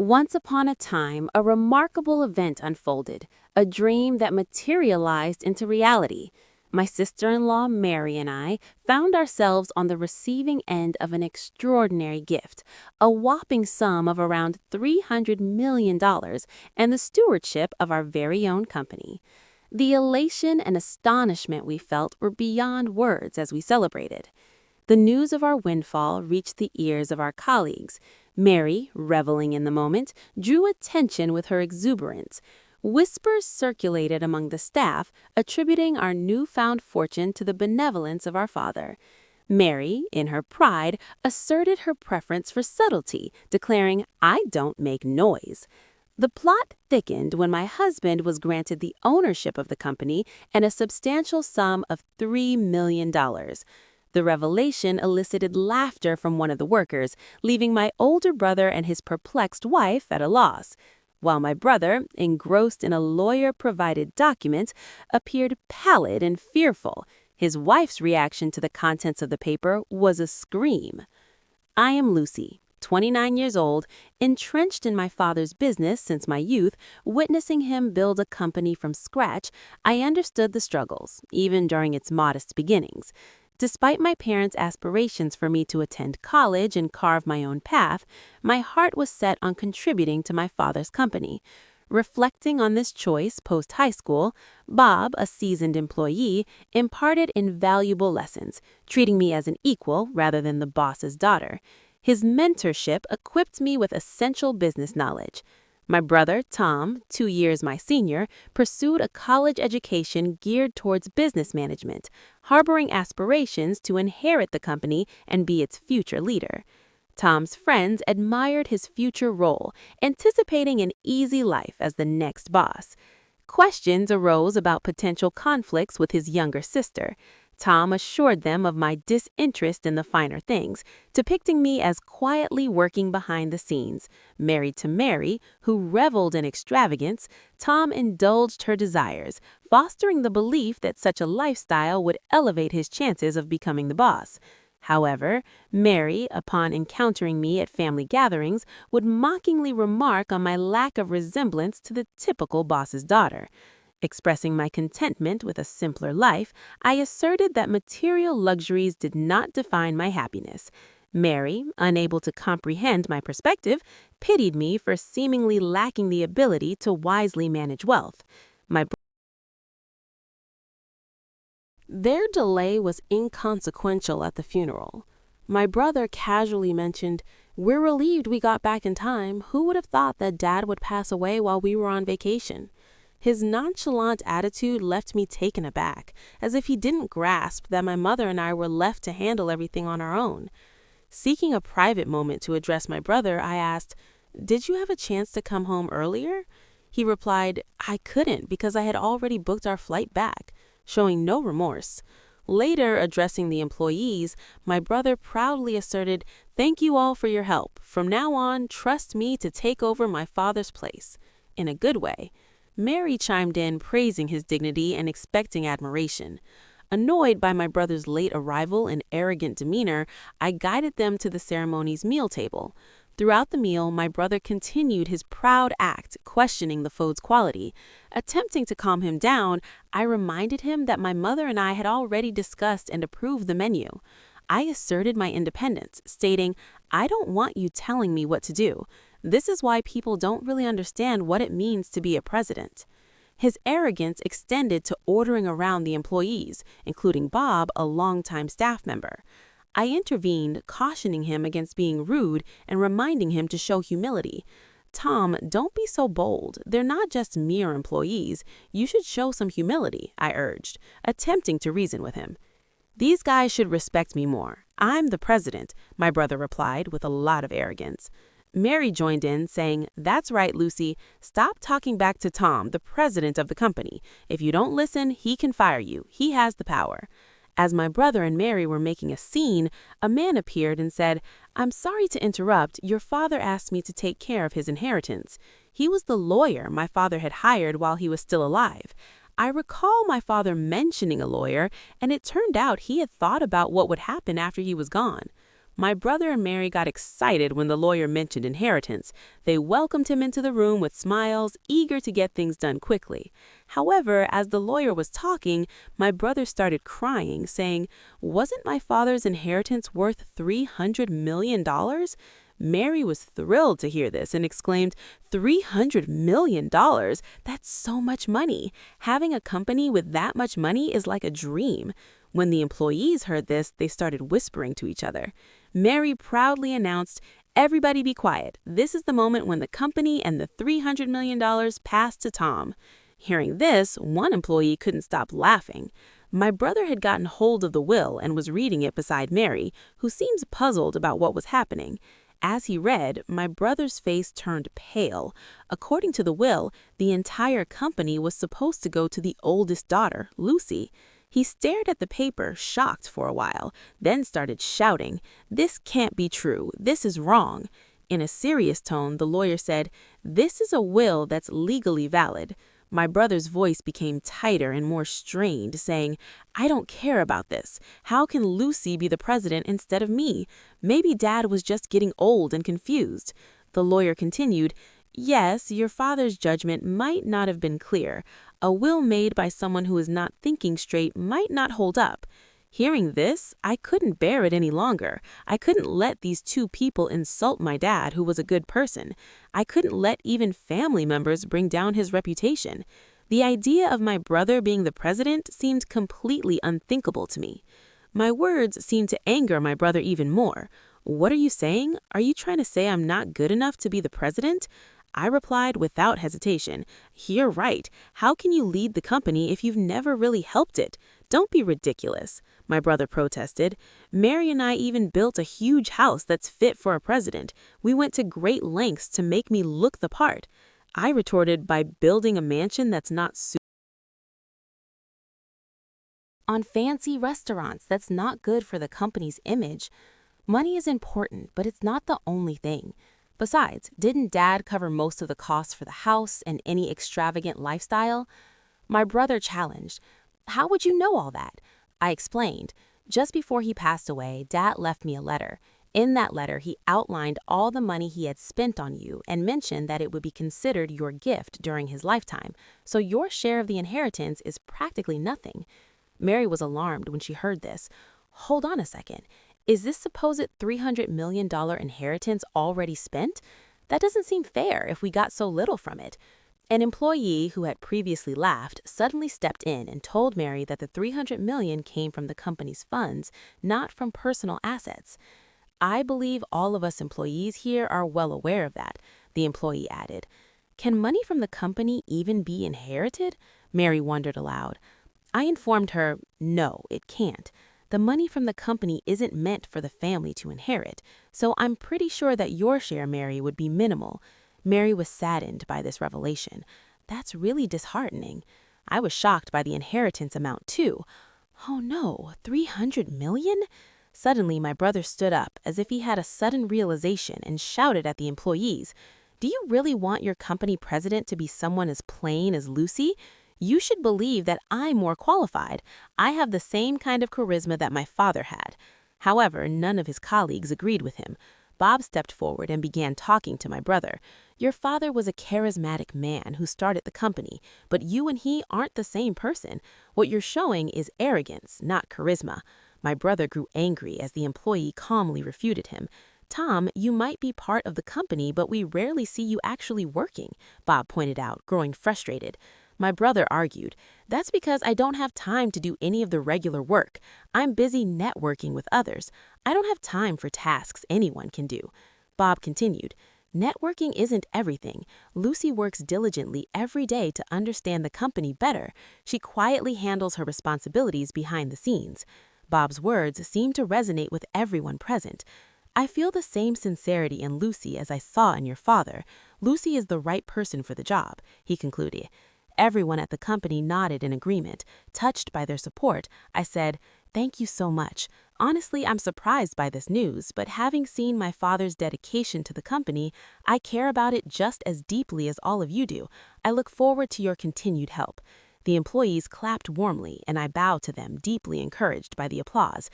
Once upon a time, a remarkable event unfolded, a dream that materialized into reality. My sister-in-law, Mary, and I found ourselves on the receiving end of an extraordinary gift, a whopping sum of around $300 million and the stewardship of our very own company. The elation and astonishment we felt were beyond words as we celebrated. The news of our windfall reached the ears of our colleagues. Mary, reveling in the moment, drew attention with her exuberance. Whispers circulated among the staff, attributing our newfound fortune to the benevolence of our father. Mary, in her pride, asserted her preference for subtlety, declaring, "I don't make noise." The plot thickened when my husband was granted the ownership of the company and a substantial sum of $3 million. The revelation elicited laughter from one of the workers, leaving my older brother and his perplexed wife at a loss, while my brother, engrossed in a lawyer-provided document, appeared pallid and fearful. His wife's reaction to the contents of the paper was a scream. I am Lucy, 29 years old, entrenched in my father's business since my youth. Witnessing him build a company from scratch, I understood the struggles, even during its modest beginnings. Despite my parents' aspirations for me to attend college and carve my own path, my heart was set on contributing to my father's company. Reflecting on this choice post-high school, Bob, a seasoned employee, imparted invaluable lessons, treating me as an equal rather than the boss's daughter. His mentorship equipped me with essential business knowledge. My brother, Tom, 2 years my senior, pursued a college education geared towards business management, harboring aspirations to inherit the company and be its future leader. Tom's friends admired his future role, anticipating an easy life as the next boss. Questions arose about potential conflicts with his younger sister. Tom assured them of my disinterest in the finer things, depicting me as quietly working behind the scenes. Married to Mary, who reveled in extravagance, Tom indulged her desires, fostering the belief that such a lifestyle would elevate his chances of becoming the boss. However, Mary, upon encountering me at family gatherings, would mockingly remark on my lack of resemblance to the typical boss's daughter. Expressing my contentment with a simpler life, I asserted that material luxuries did not define my happiness. Mary, unable to comprehend my perspective, pitied me for seemingly lacking the ability to wisely manage wealth. Their delay was inconsequential at the funeral. My brother casually mentioned, "We're relieved we got back in time. Who would have thought that Dad would pass away while we were on vacation?" His nonchalant attitude left me taken aback, as if he didn't grasp that my mother and I were left to handle everything on our own. Seeking a private moment to address my brother, I asked, "Did you have a chance to come home earlier?" He replied, "I couldn't because I had already booked our flight back," showing no remorse. Later, addressing the employees, my brother proudly asserted, "Thank you all for your help. From now on, trust me to take over my father's place." In a good way. Mary chimed in, praising his dignity and expecting admiration. Annoyed by my brother's late arrival and arrogant demeanor, I guided them to the ceremony's meal table. Throughout the meal, my brother continued his proud act, questioning the food's quality. Attempting to calm him down, I reminded him that my mother and I had already discussed and approved the menu. I asserted my independence, stating, "I don't want you telling me what to do. This is why people don't really understand what it means to be a president." His arrogance extended to ordering around the employees, including Bob, a longtime staff member. I intervened, cautioning him against being rude and reminding him to show humility. "Tom, don't be so bold. They're not just mere employees. You should show some humility," I urged, attempting to reason with him. "These guys should respect me more. I'm the president," my brother replied with a lot of arrogance. Mary joined in, saying, "That's right, Lucy. Stop talking back to Tom, the president of the company. If you don't listen, he can fire you. He has the power." As my brother and Mary were making a scene, a man appeared and said, "I'm sorry to interrupt. Your father asked me to take care of his inheritance." He was the lawyer my father had hired while he was still alive. I recall my father mentioning a lawyer, and it turned out he had thought about what would happen after he was gone. My brother and Mary got excited when the lawyer mentioned inheritance. They welcomed him into the room with smiles, eager to get things done quickly. However, as the lawyer was talking, my brother started crying, saying, "Wasn't my father's inheritance worth $300 million?" Mary was thrilled to hear this and exclaimed, $300 million? That's so much money. Having a company with that much money is like a dream. When the employees heard this, they started whispering to each other. Mary proudly announced, "Everybody be quiet. This is the moment when the company and the $300 million pass to Tom." Hearing this, one employee couldn't stop laughing. My brother had gotten hold of the will and was reading it beside Mary, who seems puzzled about what was happening. As he read, my brother's face turned pale. According to the will, the entire company was supposed to go to the oldest daughter, Lucy. He stared at the paper, shocked for a while, then started shouting, "This can't be true. This is wrong." In a serious tone, the lawyer said, "This is a will that's legally valid." My brother's voice became tighter and more strained, saying, "I don't care about this. How can Lucy be the president instead of me? Maybe Dad was just getting old and confused." The lawyer continued, "Yes, your father's judgment might not have been clear. A will made by someone who is not thinking straight might not hold up." Hearing this, I couldn't bear it any longer. I couldn't let these two people insult my dad, who was a good person. I couldn't let even family members bring down his reputation. The idea of my brother being the president seemed completely unthinkable to me. My words seemed to anger my brother even more. "What are you saying? Are you trying to say I'm not good enough to be the president?" I replied without hesitation, "You're right. How can you lead the company if you've never really helped it? Don't be ridiculous." My brother protested. "Mary and I even built a huge house that's fit for a president. We went to great lengths to make me look the part." I retorted by building a mansion that's not on fancy restaurants that's not good for the company's image. Money is important, but it's not the only thing. Besides, didn't Dad cover most of the costs for the house and any extravagant lifestyle? My brother challenged, "How would you know all that?" I explained. Just before he passed away, Dad left me a letter. In that letter, he outlined all the money he had spent on you and mentioned that it would be considered your gift during his lifetime, so your share of the inheritance is practically nothing. Mary was alarmed when she heard this. "Hold on a second. Is this supposed $300 million inheritance already spent? That doesn't seem fair if we got so little from it." An employee who had previously laughed suddenly stepped in and told Mary that the $300 million came from the company's funds, not from personal assets. "I believe all of us employees here are well aware of that," the employee added. "Can money from the company even be inherited?" Mary wondered aloud. I informed her, "No, it can't. The money from the company isn't meant for the family to inherit, so I'm pretty sure that your share, Mary, would be minimal." Mary was saddened by this revelation. "That's really disheartening." I was shocked by the inheritance amount, too. "Oh no, $300 million?" Suddenly, my brother stood up as if he had a sudden realization and shouted at the employees, "Do you really want your company president to be someone as plain as Lucy? You should believe that I'm more qualified. I have the same kind of charisma that my father had." However, none of his colleagues agreed with him. Bob stepped forward and began talking to my brother. "Your father was a charismatic man who started the company, but you and he aren't the same person. What you're showing is arrogance, not charisma." My brother grew angry as the employee calmly refuted him. "Tom, you might be part of the company, but we rarely see you actually working," Bob pointed out, growing frustrated. My brother argued, "That's because I don't have time to do any of the regular work. I'm busy networking with others. I don't have time for tasks anyone can do." Bob continued, "Networking isn't everything. Lucy works diligently every day to understand the company better. She quietly handles her responsibilities behind the scenes." Bob's words seemed to resonate with everyone present. "I feel the same sincerity in Lucy as I saw in your father. Lucy is the right person for the job," he concluded. Everyone at the company nodded in agreement. Touched by their support, I said, "Thank you so much. Honestly, I'm surprised by this news, but having seen my father's dedication to the company, I care about it just as deeply as all of you do. I look forward to your continued help." The employees clapped warmly, and I bowed to them, deeply encouraged by the applause.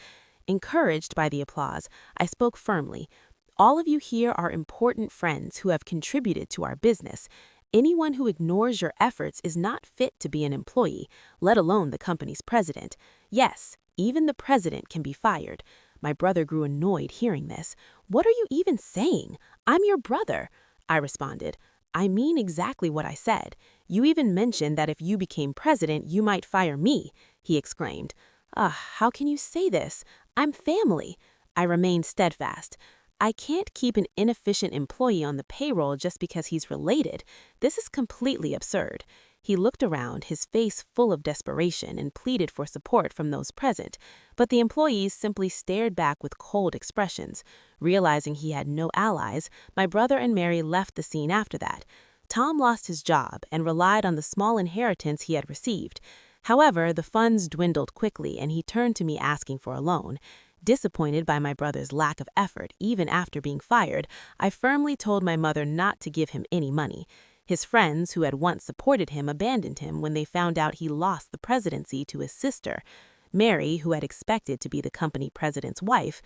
Encouraged by the applause, I spoke firmly. All of you here are important friends who have contributed to our business. Anyone who ignores your efforts is not fit to be an employee, let alone the company's president. Yes, even the president can be fired. My brother grew annoyed hearing this. What are you even saying? I'm your brother. I responded. I mean exactly what I said. You even mentioned that if you became president, you might fire me, he exclaimed. How can you say this? I'm family. I remained steadfast. I can't keep an inefficient employee on the payroll just because he's related. This is completely absurd. He looked around, his face full of desperation, and pleaded for support from those present, but the employees simply stared back with cold expressions. Realizing he had no allies, my brother and Mary left the scene after that. Tom lost his job and relied on the small inheritance he had received. However, the funds dwindled quickly and he turned to me asking for a loan. Disappointed by my brother's lack of effort, even after being fired, I firmly told my mother not to give him any money. His friends, who had once supported him, abandoned him when they found out he lost the presidency to his sister. Mary, who had expected to be the company president's wife,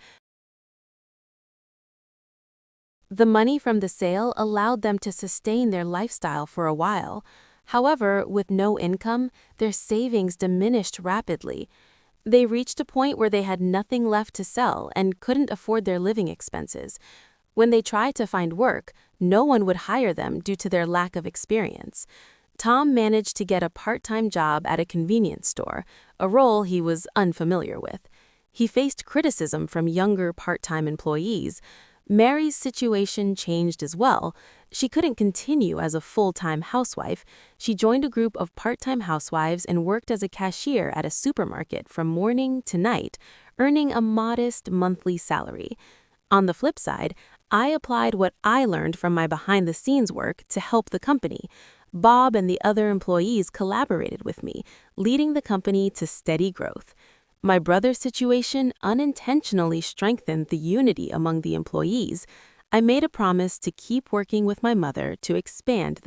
the money from the sale allowed them to sustain their lifestyle for a while. However, with no income, their savings diminished rapidly. They reached a point where they had nothing left to sell and couldn't afford their living expenses. When they tried to find work, no one would hire them due to their lack of experience. Tom managed to get a part-time job at a convenience store, a role he was unfamiliar with. He faced criticism from younger part-time employees. Mary's situation changed as well. She couldn't continue as a full-time housewife. She joined a group of part-time housewives and worked as a cashier at a supermarket from morning to night, earning a modest monthly salary. On the flip side, I applied what I learned from my behind-the-scenes work to help the company. Bob and the other employees collaborated with me, leading the company to steady growth. My brother's situation unintentionally strengthened the unity among the employees. I made a promise to keep working with my mother to expand the